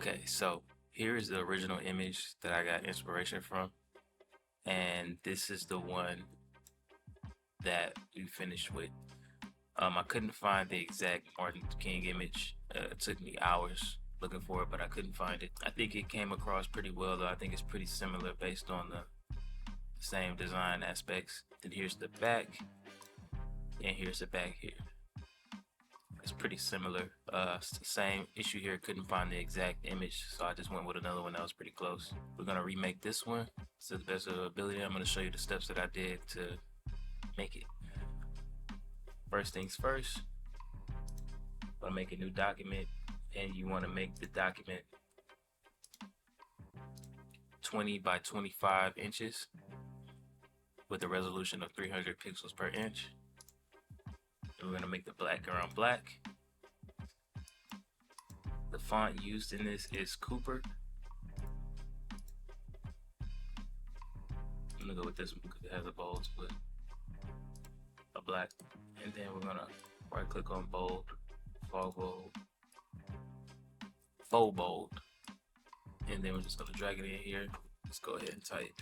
Okay, so here is the original image that I got inspiration from, and this is the one that we finished with. I couldn't find the exact Martin Luther King image. It took me hours looking for it, but I couldn't find it. I think it came across pretty well, though. I think it's pretty similar based on the same design aspects. Then here's the back, and here's the back here. It's pretty similar. It's the same issue here. Couldn't find the exact image, so I just went with another one that was pretty close. We're gonna remake this one to the best of our ability. I'm gonna show you the steps that I did to make it. First things first, I'm gonna make a new document, and you want to make the document 20 by 25 inches with a resolution of 300 pixels per inch. And we're gonna make the background black. The font used in this is Cooper. I'm gonna go with this one because it has a bold split, a black. And then we're gonna right click on bold, fog bold, faux bold. And then we're just gonna drag it in here. Let's go ahead and type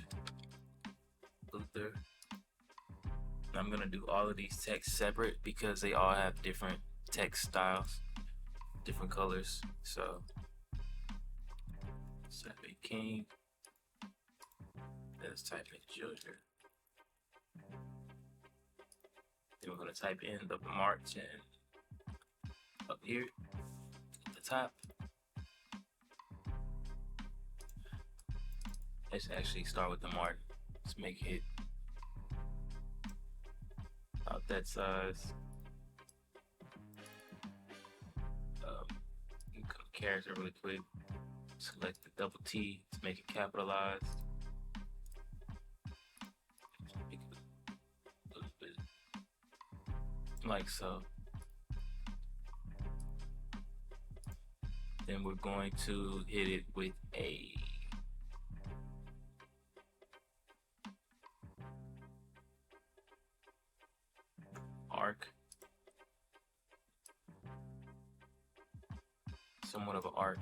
Luther. I'm gonna do all of these texts separate because they all have different text styles, different colors. So let's type in King. Let's type in Children. Then we're gonna type in the margin up here at the top. Let's actually start with the margin. Let's make it about that size. Character really quick. Select the double T to make it capitalized. Make it a little bit like so. Then we're going to hit it with a arc, somewhat of an arc.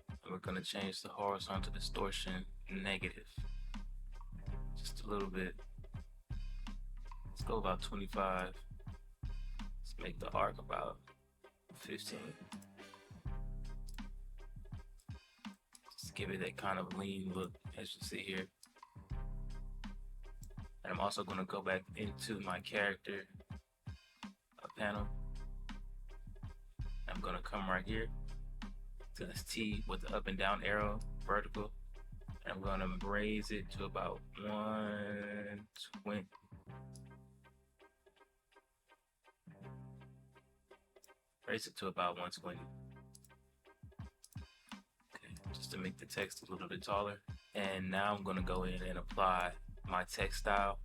And we're going to change the horizontal distortion negative just a little bit. Let's go about 25. Let's make the arc about 15. Just give it that kind of lean look, as you see here. And I'm also going to go back into my character panel. I'm going to come right here to this T with the up and down arrow, vertical. And I'm going to raise it to about 120. Raise it to about 120. Okay, just to make the text a little bit taller. And now I'm going to go in and apply my text style.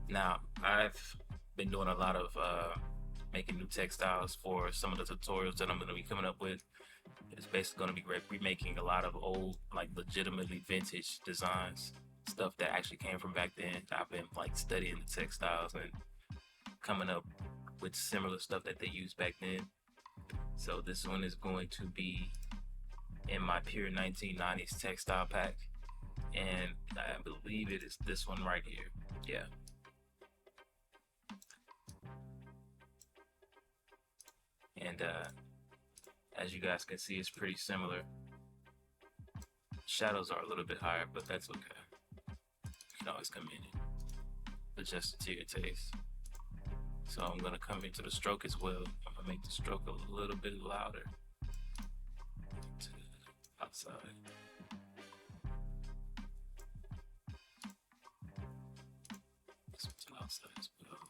Now, I've been doing a lot of making new textiles for some of the tutorials that I'm going to be coming up with. It's basically going to be remaking a lot of old, like legitimately vintage designs, stuff that actually came from back then. I've been like studying the textiles and coming up with similar stuff that they used back then. So this one is going to be in my pure 1990s textile pack, and I believe it is this one right here. Yeah. And as you guys can see, it's pretty similar. Shadows are a little bit higher, but that's okay. You can always come in and adjust it to your taste. So I'm gonna come into the stroke as well. I'm gonna make the stroke a little bit louder to the outside. This one's to the outside as well.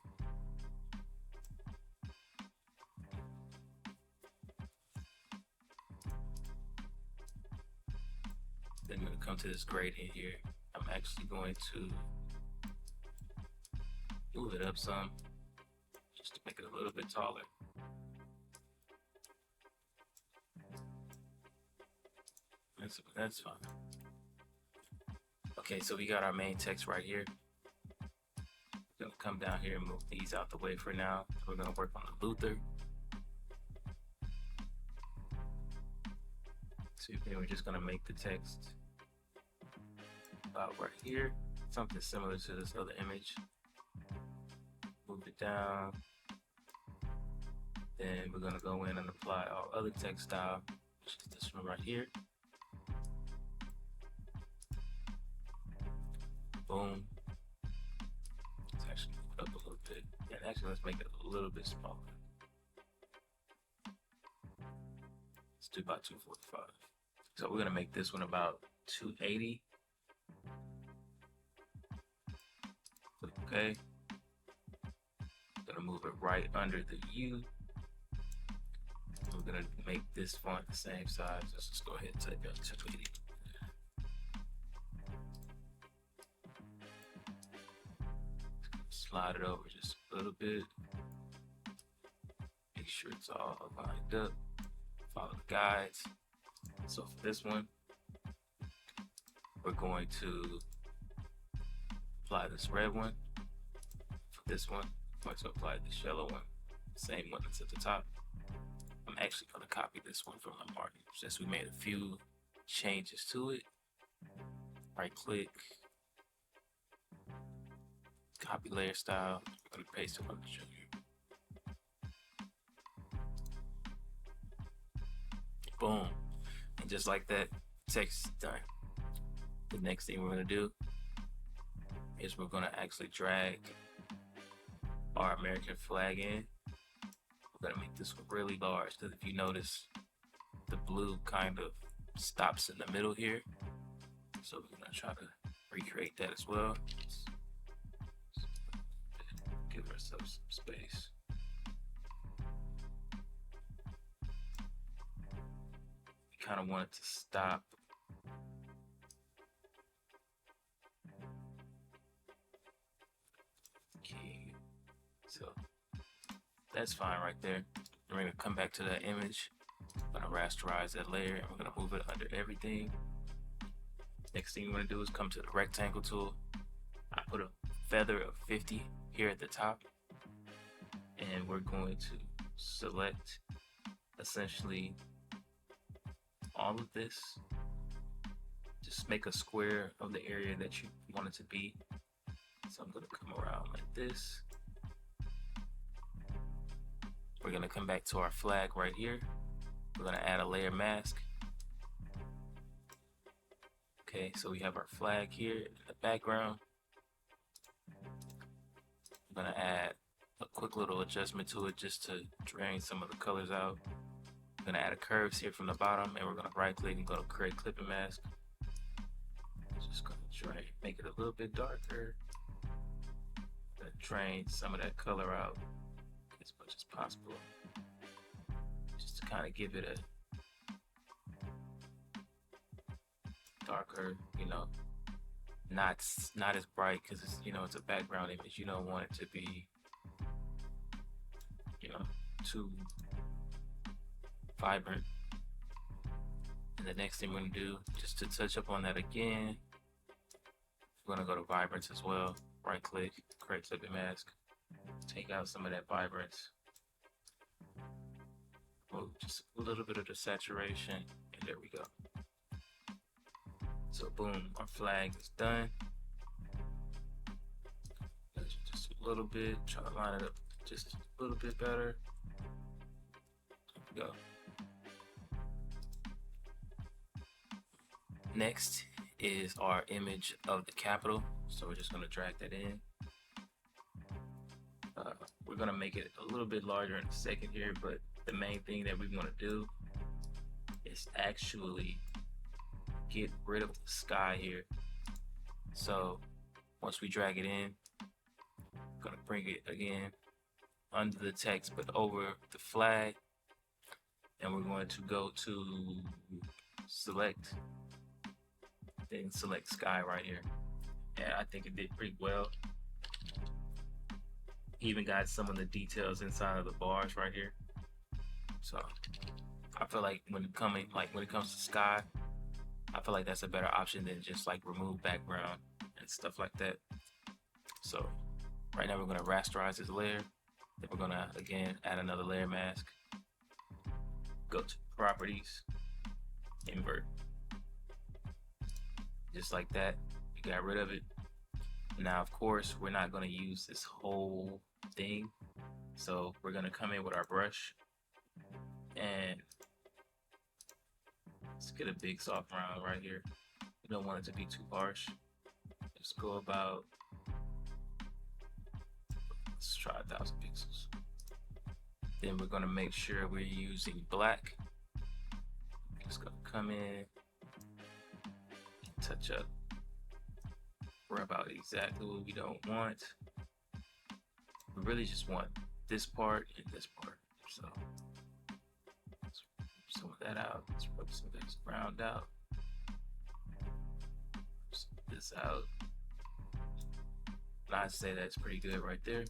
Then I'm going to come to this gradient here. I'm actually going to move it up some just to make it a little bit taller. That's fine. Okay, so we got our main text right here. We're going to come down here and move these out the way for now. We're going to work on the Luther. So then we're just gonna make the text about right here, something similar to this other image. Move it down. Then we're gonna go in and apply our other text style, which is this one right here. Boom. Let's actually move it up a little bit. And actually, let's make it a little bit smaller. Let's do about 245. So we're gonna make this one about 280. Click OK. Gonna move it right under the U. We're gonna make this font the same size. Let's just go ahead and type out 280. Slide it over just a little bit. Make sure it's all lined up. Follow the guides. So for this one, we're going to apply this red one. For this one, I'm going to apply this yellow one. Same one that's at the top. I'm actually going to copy this one from the market since we made a few changes to it. Right click, copy layer style. I'm going to paste it on the junior. Boom. And just like that, text is done. The next thing we're going to do is we're going to actually drag our American flag in. We're going to make this one really large because if you notice, the blue kind of stops in the middle here. So we're going to try to recreate that as well. Give ourselves some space. We kind of want it to stop. Okay, so that's fine right there. We're going to come back to that image. I'm going to rasterize that layer and we're going to move it under everything. Next thing you want to do is come to the rectangle tool. I put a feather of 50 here at the top, and we're going to select essentially all of this. Just make a square of the area that you want it to be. So I'm going to come around like this. We're going to come back to our flag right here. We're going to add a layer mask. Okay, so we have our flag here in the background. I'm going to add a quick little adjustment to it just to drain some of the colors out. I'm going to add a curves here from the bottom, and we're going to right click and go to create clipping mask. Just going to try and make it a little bit darker. Drain some of that color out as much as possible, just to kind of give it a darker, not as bright, because it's it's a background image. You don't want it to be too vibrant. And the next thing we're going to do, just to touch up on that again, we're going to go to vibrance as well. Right click, create clipping mask, take out some of that vibrance, just a little bit of the saturation, and there we go. So boom, our flag is done. Just a little bit, try to line it up just a little bit better. There we go. Next is our image of the Capitol. So we're just going to drag that in. We're going to make it a little bit larger in a second here, but the main thing that we want to do is actually get rid of the sky here. So once we drag it in, I'm going to bring it again under the text but over the flag, and we're going to go to select, then select sky right here. And I think it did pretty well. Even got some of the details inside of the bars right here. So I feel like when it comes to sky, I feel like that's a better option than just like remove background and stuff like that. So right now we're going to rasterize this layer. Then we're going to again add another layer mask. Go to properties, invert. Just like that, we got rid of it. Now, of course, we're not going to use this whole thing. So we're going to come in with our brush and let's get a big soft round right here. You don't want it to be too harsh. Just go about, let's try 1,000 pixels. Then we're going to make sure we're using black. Just going to come in, touch up, rub out exactly what we don't want. We really just want this part and this part. So let's rub some of that out. Let's rub some of this round out. Some of this out. And I'd say that's pretty good right there.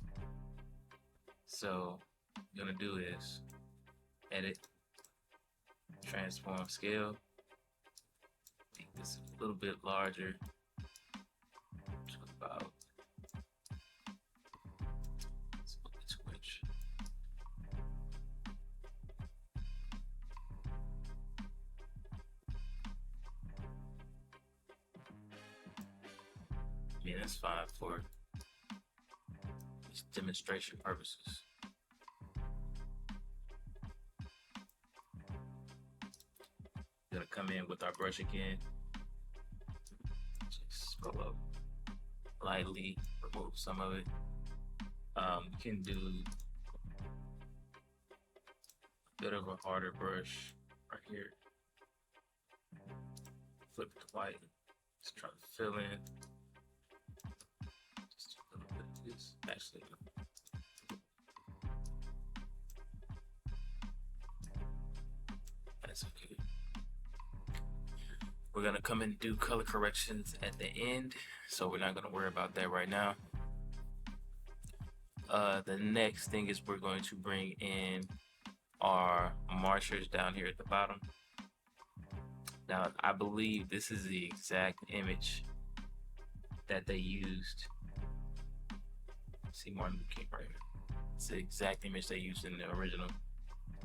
So what I'm gonna do is edit, transform scale, make this a little bit larger to about 2 inch. I mean, that's fine for these demonstration purposes. Gonna come in with our brush again. Just go up lightly, remove some of it. You can do a bit of a harder brush right here. Flip it to white. Just try to fill in just a little bit of this. Actually, that's okay. We're gonna come in and do color corrections at the end, so we're not gonna worry about that right now. The next thing is we're going to bring in our markers down here at the bottom. Now, I believe this is the exact image that they used. See Martin Luther King right here. It's the exact image they used in the original.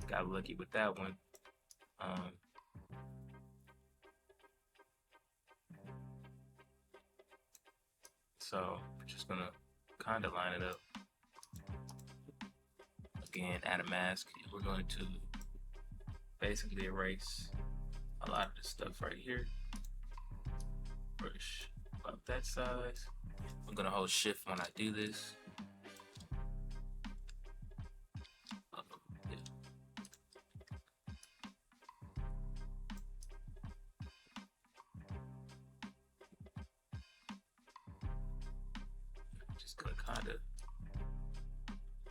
Got lucky with that one. So we're just gonna kind of line it up. Again, add a mask. We're going to basically erase a lot of this stuff right here. Brush about that size. I'm gonna hold shift when I do this. Just gonna kind of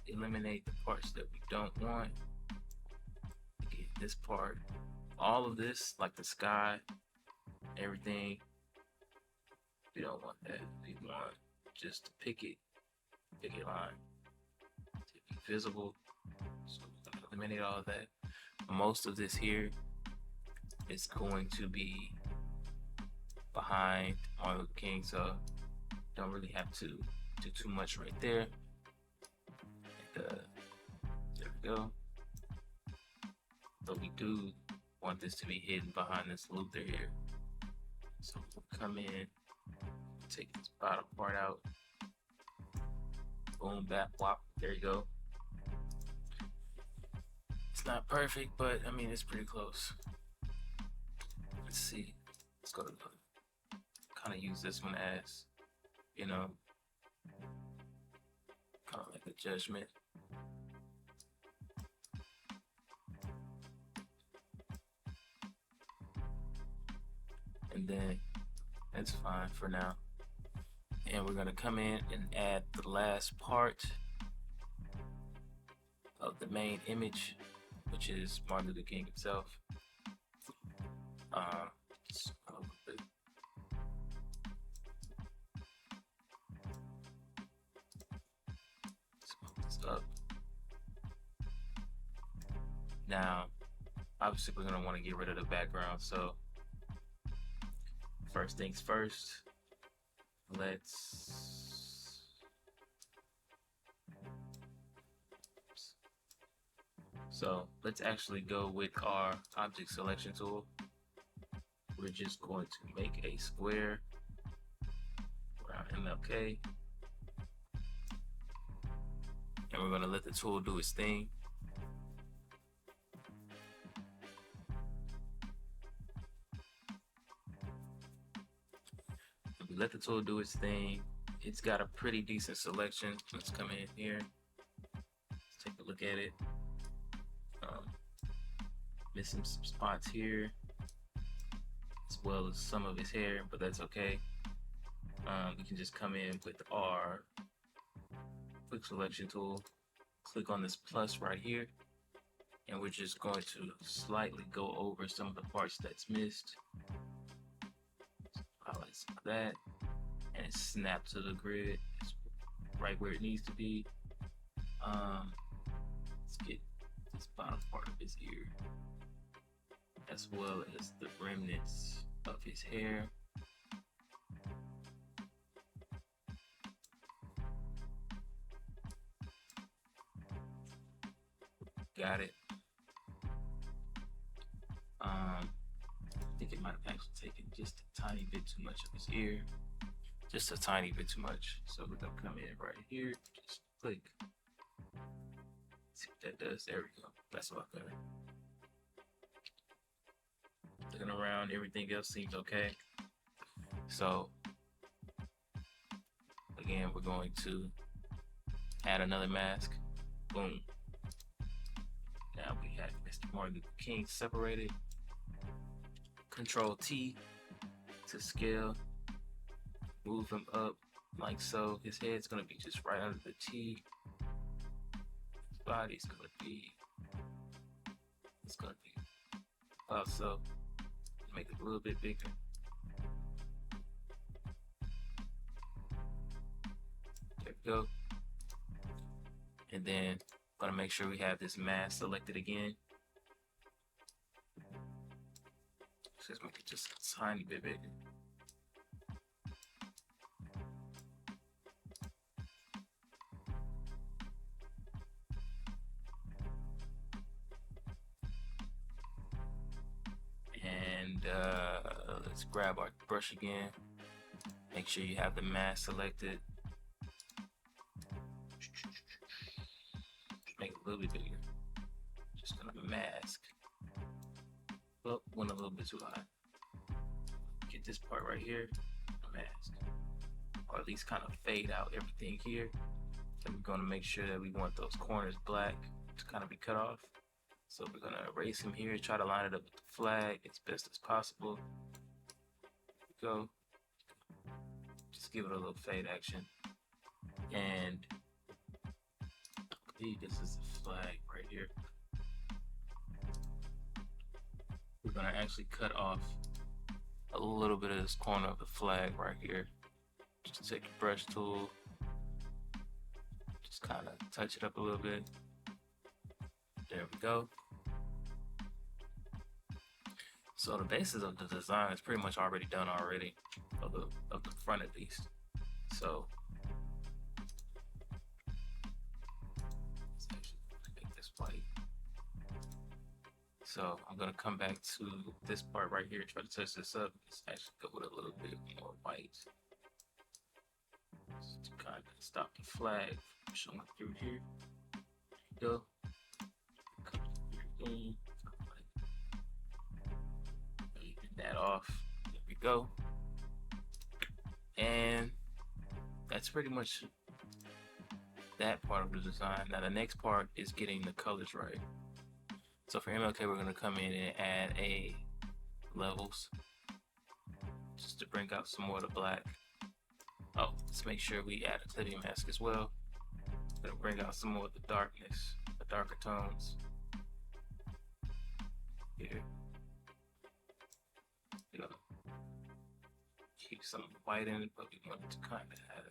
eliminate the parts that we don't want. Get this part, all of this, like the sky, everything. We don't want that. We want just to picket line to be visible. So we're gonna eliminate all of that. Most of this here is going to be behind Martin Luther King, so don't really have to do too much right there. And, there we go. But we do want this to be hidden behind this Luther here. So we'll come in, take this bottom part out. Boom, back, whop, there you go. It's not perfect, but I mean, it's pretty close. Let's see. Let's go to kind of use this one as, you know, kind of like a judgment. And then that's fine for now. And we're gonna come in and add the last part of the main image, which is Martin Luther King himself. Just a little bit. Smoke this up. Now, obviously, we're gonna want to get rid of the background. So, first things first. Let's actually go with our object selection tool. we're just going to make a square around MLK, and we're going to let the tool do its thing. If we let the tool do its thing, it's got a pretty decent selection. Let's come in here, let's take a look at it. Missing some spots here, as well as some of his hair, but that's okay. We can just come in with our quick selection tool, click on this plus right here, and we're just going to slightly go over some of the parts that's missed. Highlight some of that, and it snaps to the grid. It's right where it needs to be. Let's get this bottom part of his ear, as well as the remnants of his hair. Got it. I think it might have actually taken just a tiny bit too much of his ear. Just a tiny bit too much. So we're gonna come in right here, just click. See what that does. There we go. That's a lot better. Looking around, everything else seems okay. So again, we're going to add another mask. Boom. Now we have Mr. Martin Luther King separated. Control T to scale. Move him up like so. His head's gonna be just right under the T. His body's gonna be, it's gonna be about so. Make it a little bit bigger. There we go. And then gonna make sure we have this mask selected again. Just make it just a tiny bit bigger. And let's grab our brush again. Make sure you have the mask selected. Make it a little bit bigger. Just gonna mask. Oh, went a little bit too high. Get this part right here, mask. Or at least kind of fade out everything here. And we're gonna make sure that we want those corners black to kind of be cut off. So we're gonna erase him here, try to line it up with the flag as best as possible. Here we go. Just give it a little fade action. And I believe this is the flag right here. We're gonna actually cut off a little bit of this corner of the flag right here. Just take your brush tool, just kind of touch it up a little bit. There we go. So the basis of the design is pretty much already done already, of the front at least. So let's actually make this white. So I'm gonna come back to this part right here, try to touch this up. Let's actually go with a little bit more white, just to kind of stop the flag from showing through here. Go. Come here, boom. That off. There we go. And that's pretty much that part of the design. Now the next part is getting the colors right. So for MLK, we're gonna come in and add a levels just to bring out some more of the black. Oh, let's make sure we add a clipping mask as well. Gonna bring out some more of the darkness, the darker tones here. You know, keep some white in it, but we want it to kind of have,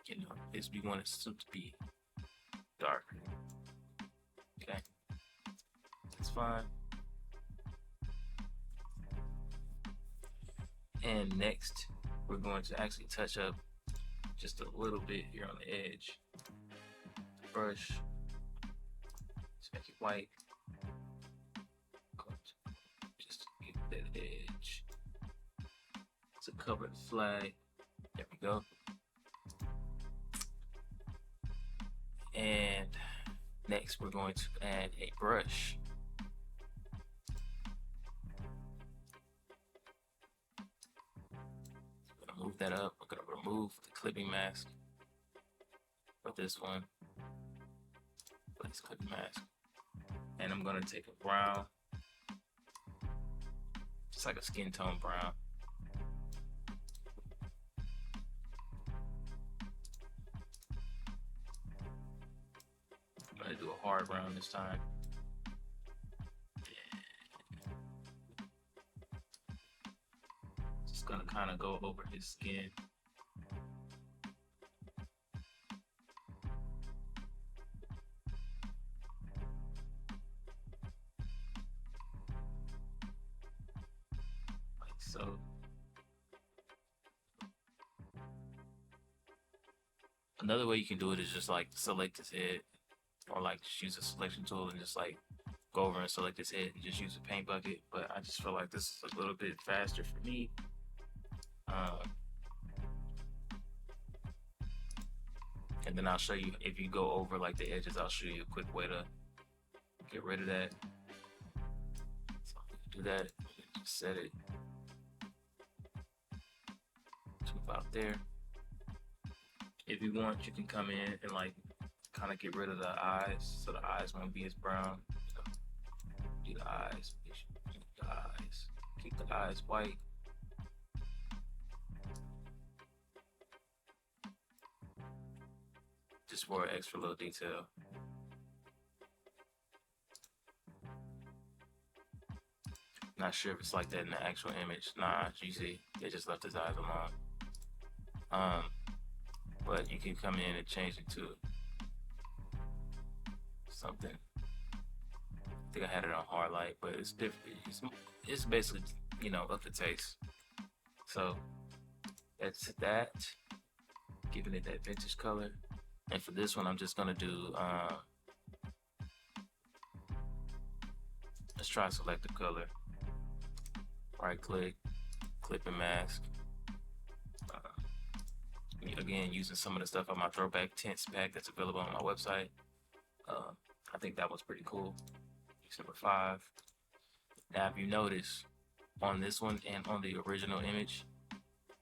you know, is we want it to be darker. Okay, that's fine. And next, we're going to actually touch up just a little bit here on the edge. The brush, let's make it white. Just to get that to cover the flag. There we go. And next we're going to add a brush. I'm gonna move that up. We're gonna remove the clipping mask for this one. Place clipping mask. And I'm gonna take a brown, just like a skin tone brown. I'm gonna do a hard brown this time. Just gonna kind of go over his skin. Like so. Another way you can do it is just like select his head, or like just use a selection tool and just like go over and select his head and just use a paint bucket. But I just feel like this is a little bit faster for me. And then I'll show you, if you go over like the edges, I'll show you a quick way to get rid of that. So do that, just set it to about there. If you want, you can come in and like kind of get rid of the eyes, so the eyes won't be as brown. Do the eyes, keep the eyes white. Just for an extra little detail. Not sure if it's like that in the actual image. Nah, you see, they just left his eyes alone. But you can come in and change it to something. I think I had it on hard light, but it's different. It's basically, you know, up to taste. So that's that. Giving it that vintage color. And for this one, I'm just gonna do, let's try select the color. Right click, clip and mask. Again, using some of the stuff on my throwback tints pack that's available on my website. I think that was pretty cool. Piece number 5. Now, if you notice, on this one and on the original image,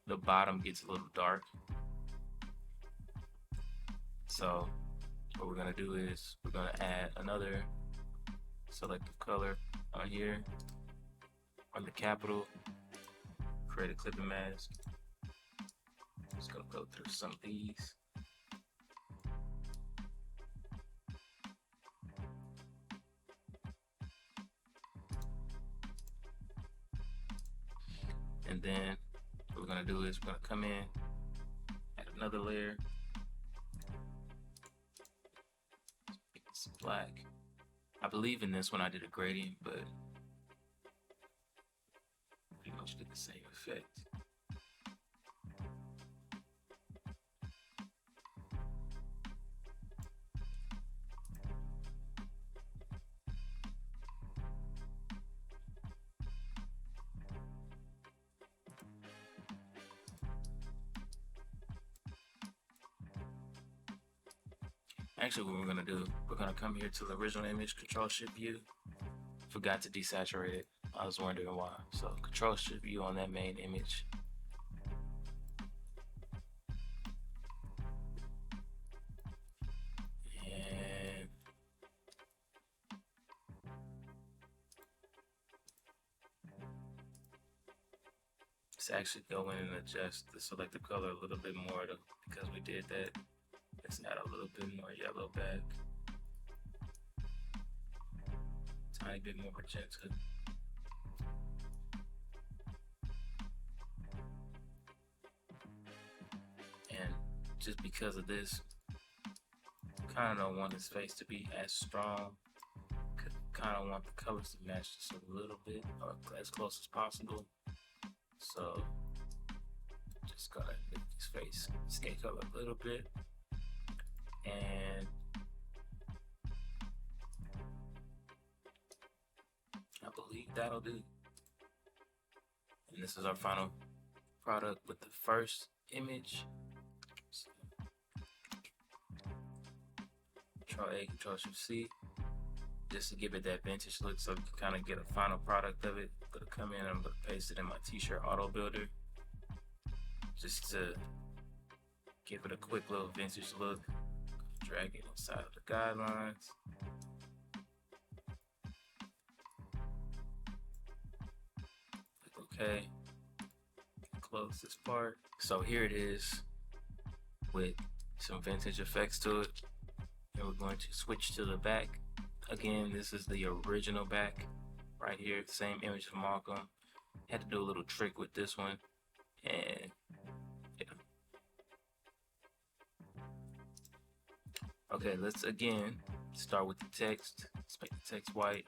the bottom gets a little dark. So what we're gonna do is we're gonna add another selective color on here, on the capital, create a clipping mask. Just gonna go through some of these. And then what we're gonna do is we're gonna come in, add another layer. It's black. I believe in this one I did a gradient, but pretty much did the same effect. Actually, what we're gonna do, we're gonna come here to the original image, Control-Shift-U. Forgot to desaturate it. I was wondering why. So Control-Shift-U on that main image. And let's actually go in and adjust the selective color a little bit more because we did that. Let's add a little bit more yellow back. Tiny bit more magenta. And just because of this, kind of don't want his face to be as strong. Kind of want the colors to match just a little bit, or as close as possible. So just gonna make his face skin color a little bit. And I believe that'll do. And this is our final product with the first image. So, Control A, Control Shift C, just to give it that vintage look, so you can kind of get a final product of it. I'm gonna come in and I'm gonna paste it in my T-shirt auto builder, just to give it a quick little vintage look. Drag it inside of the guidelines. Click OK. Close this part. So here it is with some vintage effects to it. And we're going to switch to the back. Again, this is the original back right here, same image of Malcolm. Had to do a little trick with this one, and yeah. Okay, let's again start with the text. Let's make the text white.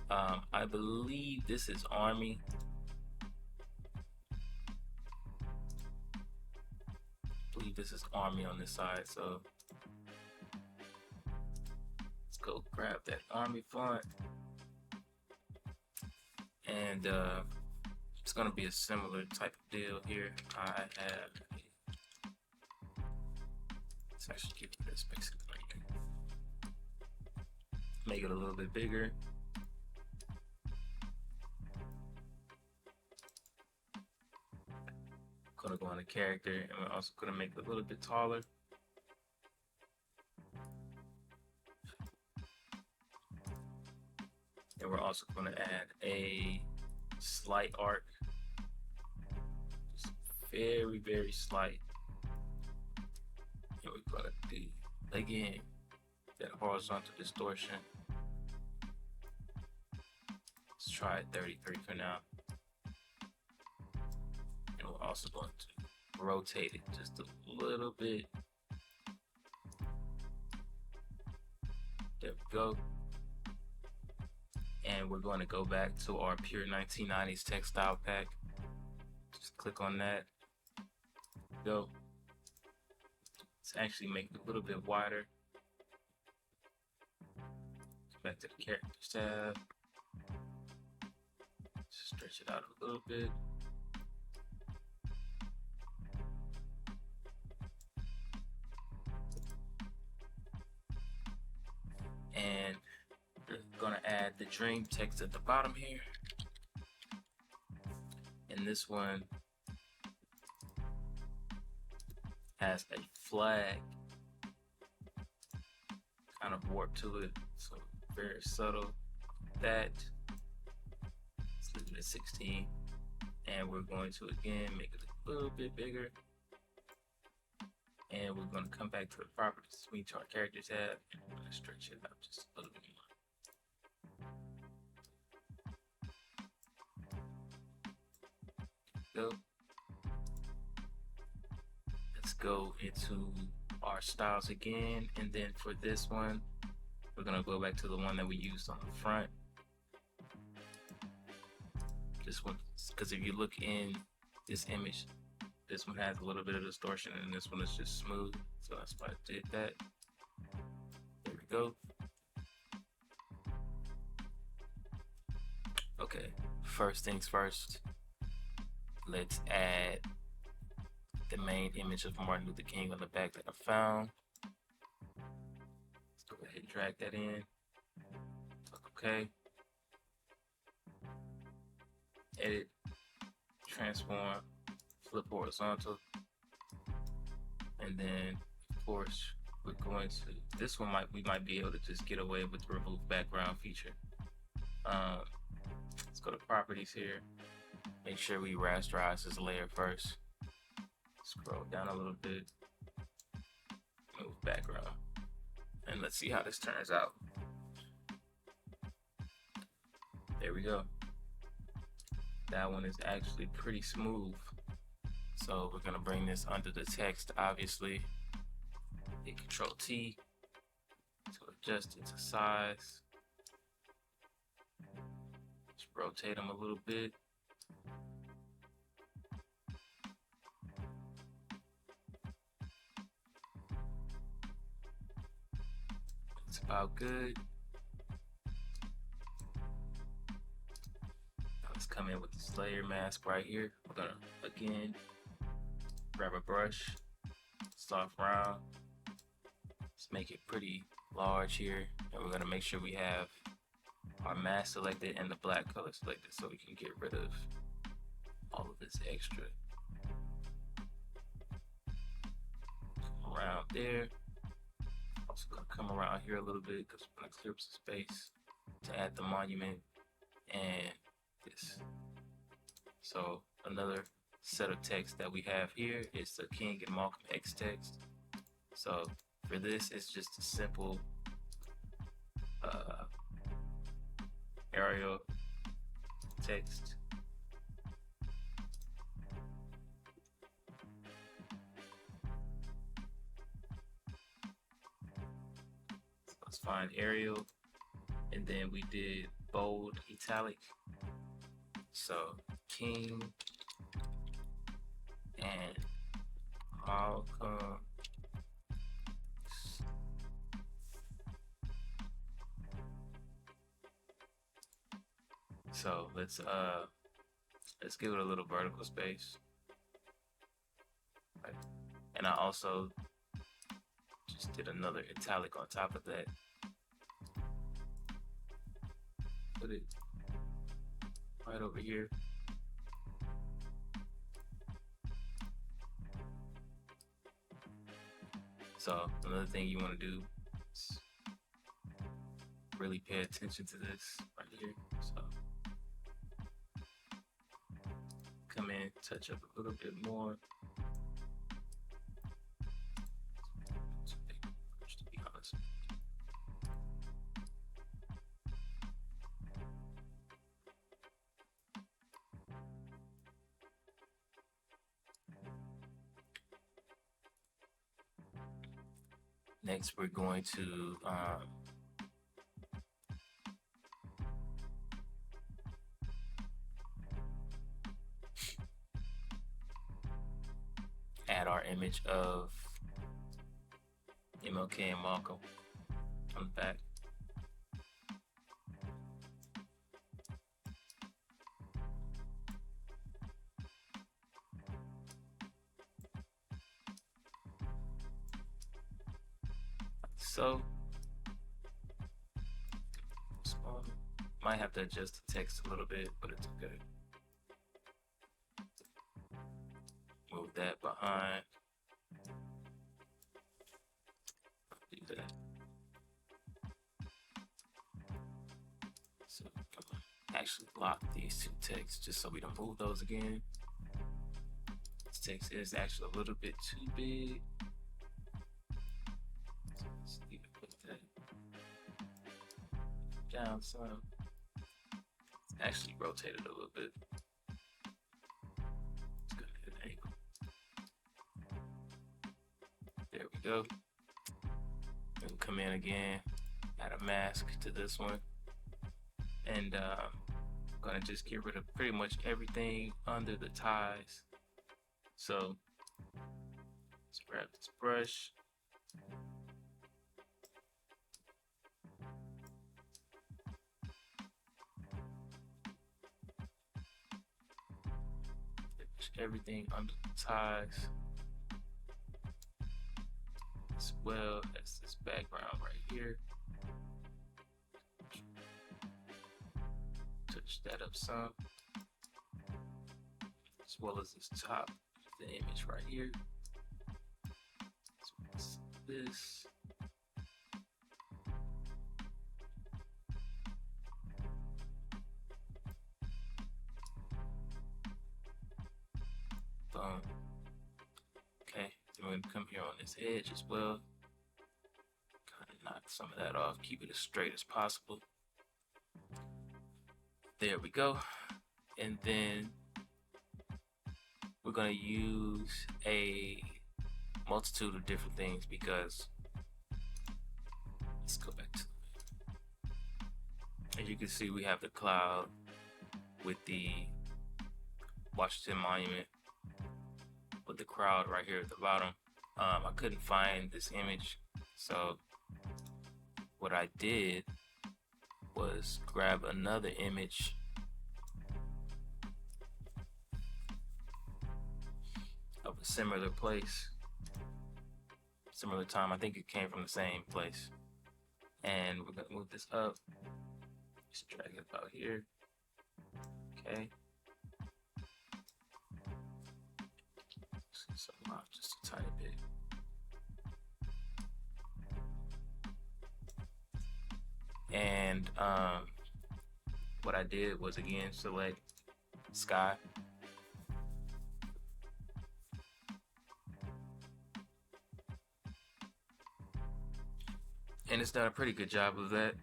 I believe this is Army. I believe this is Army on this side, so let's go grab that Army font. And it's gonna be a similar type of deal here. Let's actually keep this basically right here. Make it a little bit bigger. Gonna go on the character, and we're also gonna make it a little bit taller. And we're also gonna add a slight arc, just very, very slight. And we're gonna do, again, that horizontal distortion. Let's try 33 for now. And we're also going to rotate it just a little bit. There we go. And we're going to go back to our pure 1990s textile pack. Just click on that. Go. Let's actually make it a little bit wider. Back to the characters tab. Stretch it out a little bit. And we're gonna add the dream text at the bottom here. And this one has a flag kind of warp to it, so very subtle. That, let's leave it at 16, and we're going to again make it a little bit bigger. And we're going to come back to the properties, switch to our character tab, and we're going to stretch it out just a little bit more. Go. Let's go into our styles again, and then for this one, we're going to go back to the one that we used on the front. This one, because if you look in this image, this one has a little bit of distortion and this one is just smooth. So that's why I did that. There we go. Okay, first things first. Let's add the main image of Martin Luther King on the back that I found. Let's go ahead and drag that in. Okay. Edit, transform, flip horizontal, and then of course we're going to, this one we might be able to just get away with the remove background feature. Let's go to properties here, make sure we rasterize this layer first, scroll down a little bit, move background, and let's see how this turns out. There we go. That one is actually pretty smooth. So we're gonna bring this under the text, obviously. Hit Control T to adjust it to size. Just rotate them a little bit. It's about good. let's come in with this layer mask right here. We're gonna again grab a brush, soft round. Let's make it pretty large here, and we're gonna make sure we have our mask selected and the black color selected so we can get rid of all of this extra. Come around there. Also gonna come around here a little bit because we're gonna clear up some space to add the monument and this. So another set of text that we have here is the King and Malcolm X text. So for this, it's just a simple Arial text. So let's find Arial, and then we did bold italic. So King and Malcolm. So let's give it a little vertical space. Right. And I also just did another italic on top of that. Put it right over here. So another thing you want to do is really pay attention to this right here. So come in, touch up a little bit more. To be honest. Next, we're going to add our image of MLK and Malcolm on the back. So, might have to adjust the text a little bit, but it's okay. Move that behind. Do that. So, actually lock these two texts just so we don't move those again. This text is actually a little bit too big. Just need to put that down some. Actually rotate it a little bit. Let's go ahead and angle. There we go. And we'll come in again, add a mask to this one. And I'm gonna just get rid of pretty much everything under the ties. So let's grab this brush. Everything under the ties, as well as this background right here. Touch that up some, as well as this top of the image right here. So this. Okay, then we're gonna come here on this edge as well. Kind of knock some of that off, keep it as straight as possible. There we go. And then we're gonna use a multitude of different things because let's go back to, as you can see, we have the cloud with the Washington Monument with the crowd right here at the bottom. I couldn't find this image, so what I did was grab another image similar place, similar time. I think it came from the same place. And we're gonna move this up. Just drag it about here. Okay. So just a tiny bit. And what I did was again select sky. And it's done a pretty good job of that.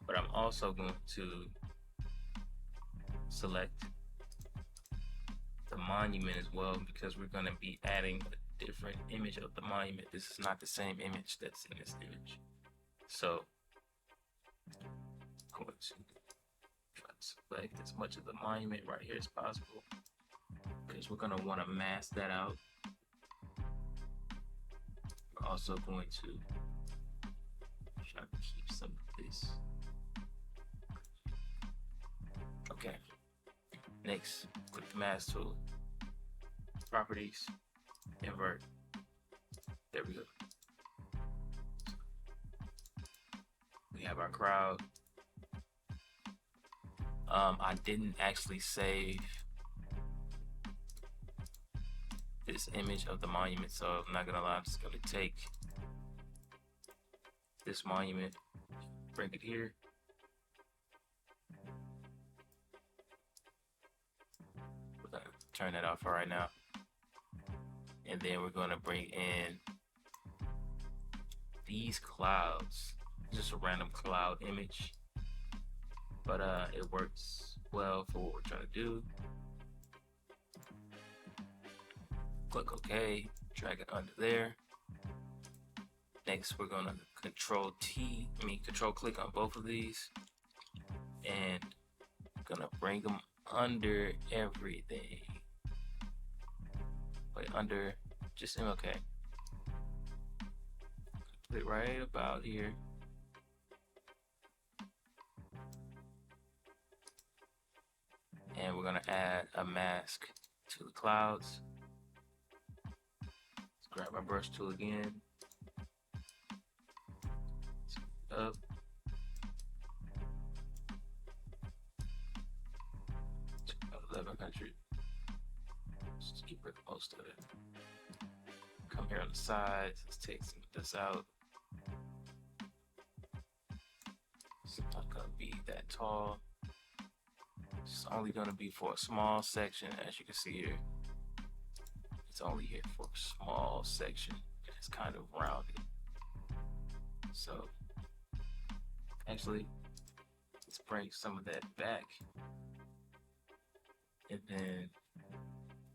But I'm also going to select the monument as well, because we're going to be adding a different image of the monument. This is not the same image that's in this image. So I'm going to try to select as much of the monument right here as possible, because we're going to want to mask that out. We're also going to try to keep some of this. Okay. Next, click the mask tool. Properties, invert. There we go. We have our crowd. I didn't actually save this image of the monument, so I'm not gonna lie, I'm just gonna take this monument, bring it here. We're gonna turn that off for right now. And then we're gonna bring in these clouds, just a random cloud image. But it works well for what we're trying to do. Click OK, drag it under there. Next, we're gonna control click on both of these, and gonna bring them under everything. Wait, under just okay. Put it right about here. And we're gonna add a mask to the clouds. Let's grab our brush tool again. Up. 1100. Let's just keep rid of most of it. Come here on the sides. Let's take some of this out. It's not gonna be that tall. It's only gonna be for a small section, as you can see here. It's only here for a small section. It's kind of rounded. So actually, let's bring some of that back. And then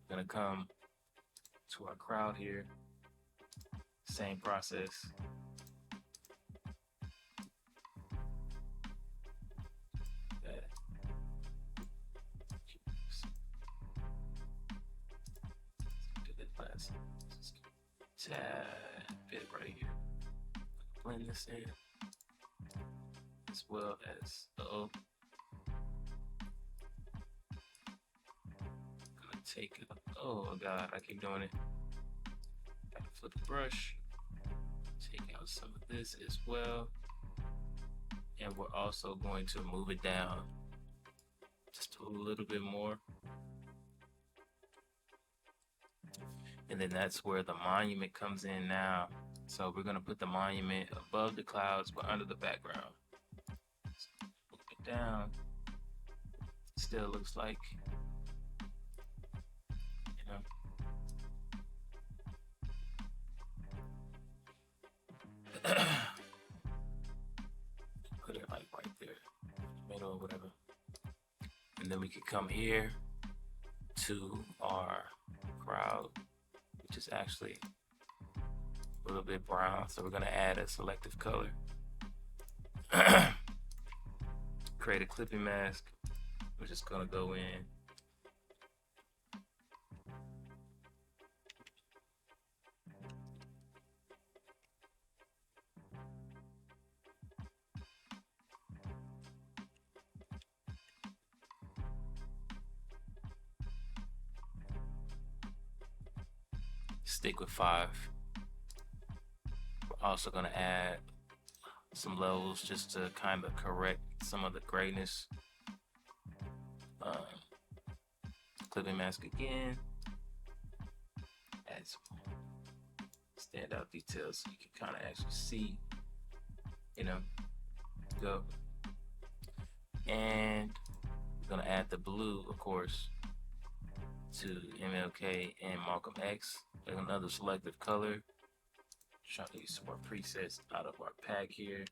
we're gonna come to our crowd here. Same process. Do that last tad bit right here. Blend this in, as well as gonna take it. Oh god, I keep doing it. Gotta flip the brush. Take out some of this as well. And we're also going to move it down just a little bit more. And then that's where the monument comes in now. So we're gonna put the monument above the clouds but under the background. So move it down. Still looks like, you know. Put it like right there, middle or whatever. And then we could come here to our crowd, which is actually a little bit brown. So we're gonna add a selective color. Create a clipping mask. We're just gonna go in. stick with 5. We're also gonna add some levels just to kind of correct some of the grayness. Clipping mask again. Add some standout details so you can kind of actually see, you know, go. And we're gonna add the blue, of course, to MLK and Malcolm X. There's another selective color. Trying to use some more presets out of our pack here.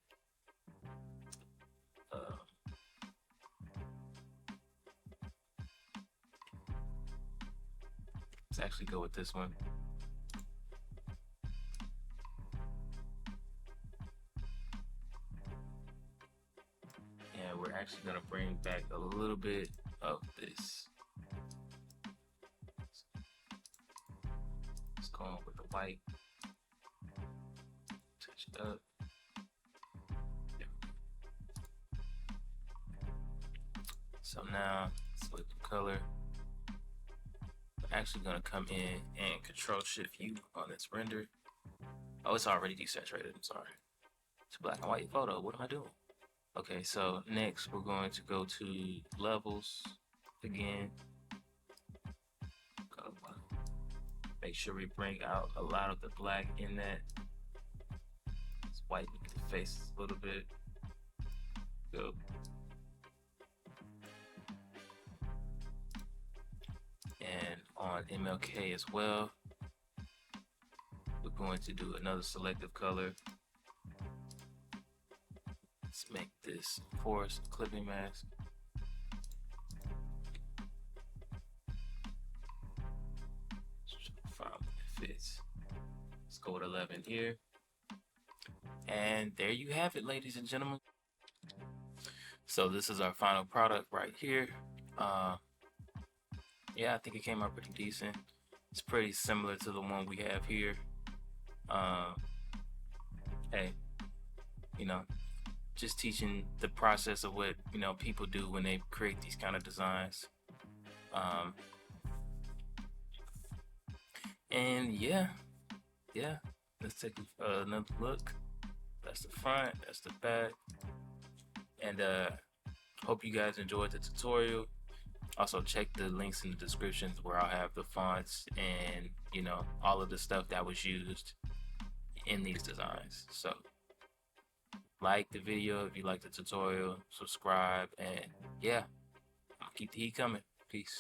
Let's actually go with this one. And we're actually gonna bring back a little bit of this. Let's go on with the white. Touch it up. So now, select the color. I'm actually gonna come in and Control Shift U on this render. Oh, it's already desaturated, I'm sorry. It's a black and white photo, what am I doing? Okay, so next we're going to go to levels again. Make sure we bring out a lot of the black in that. Let's whiten the faces a little bit. Go. And on MLK as well, we're going to do another selective color. Let's make this forest clipping mask. Find what it fits. Let's go with 11 here. And there you have it, ladies and gentlemen. So this is our final product right here. Yeah, I think it came out pretty decent. It's pretty similar to the one we have here. Hey, you know, just teaching the process of what, you know, people do when they create these kind of designs. And yeah, let's take another look. That's the front, that's the back. And hope you guys enjoyed the tutorial. Also check the links in the descriptions where I'll have the fonts and, you know, all of the stuff that was used in these designs. So like the video if you like the tutorial, subscribe, and yeah, I'll keep the heat coming. Peace.